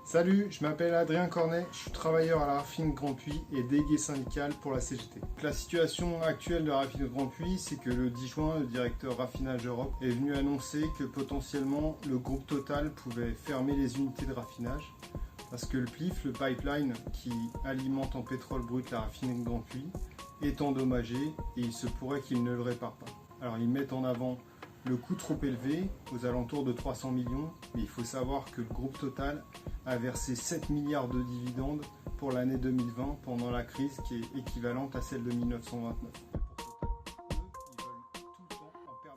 Salut, je m'appelle Adrien Cornet, je suis travailleur à la raffinerie de Grandpuits et délégué syndical pour la CGT. La situation actuelle de la raffinerie de Grandpuits, c'est que le 10 juin, le directeur Raffinage Europe est venu annoncer que potentiellement le groupe Total pouvait fermer les unités de raffinage parce que le PLIF, le pipeline qui alimente en pétrole brut la raffinerie de Grandpuits, est endommagé et il se pourrait qu'il ne le répare pas. Alors ils mettent en avant le coût trop élevé, aux alentours de 300 millions, mais il faut savoir que le groupe Total a versé 7 milliards de dividendes pour l'année 2020 pendant la crise qui est équivalente à celle de 1929.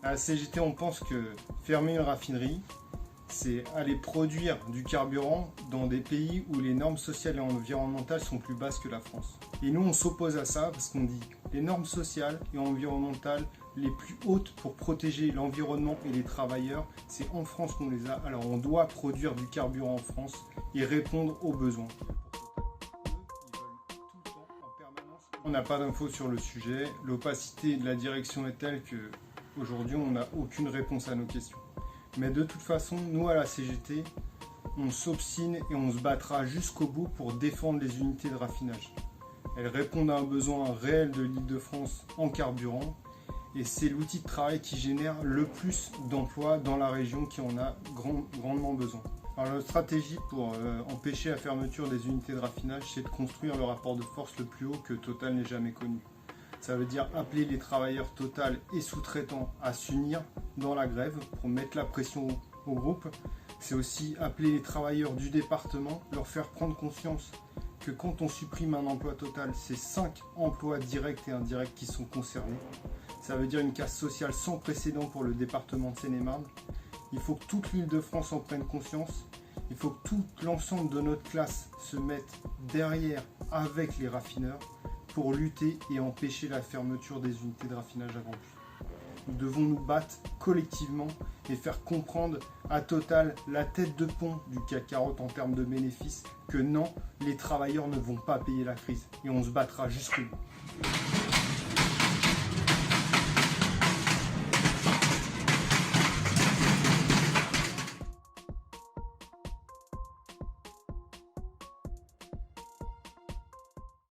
À la CGT, on pense que fermer une raffinerie, c'est aller produire du carburant dans des pays où les normes sociales et environnementales sont plus basses que la France. Et nous, on s'oppose à ça parce qu'on dit les normes sociales et environnementales les plus hautes pour protéger l'environnement et les travailleurs, c'est en France qu'on les a. Alors on doit produire du carburant en France et répondre aux besoins. On n'a pas d'infos sur le sujet. L'opacité de la direction est telle qu'aujourd'hui on n'a aucune réponse à nos questions. Mais de toute façon, nous à la CGT, on s'obstine et on se battra jusqu'au bout pour défendre les unités de raffinage. Elles répondent à un besoin réel de l'Île-de-France en carburant et c'est l'outil de travail qui génère le plus d'emplois dans la région qui en a grandement besoin. Alors notre stratégie pour empêcher la fermeture des unités de raffinage, c'est de construire le rapport de force le plus haut que Total n'ait jamais connu. Ça veut dire appeler les travailleurs Total et sous-traitants à s'unir dans la grève pour mettre la pression au groupe. C'est aussi appeler les travailleurs du département, leur faire prendre conscience que quand on supprime un emploi Total, c'est 5 emplois directs et indirects qui sont concernés. Ça veut dire une casse sociale sans précédent pour le département de Seine-et-Marne. Il faut que toute l'Île-de-France en prenne conscience. Il faut que tout l'ensemble de notre classe se mette derrière avec les raffineurs pour lutter et empêcher la fermeture des unités de raffinage à Grandpuits. Nous devons nous battre collectivement et faire comprendre à Total, la tête de pont du CAC 40 en termes de bénéfices, que non, les travailleurs ne vont pas payer la crise et on se battra jusqu'au bout.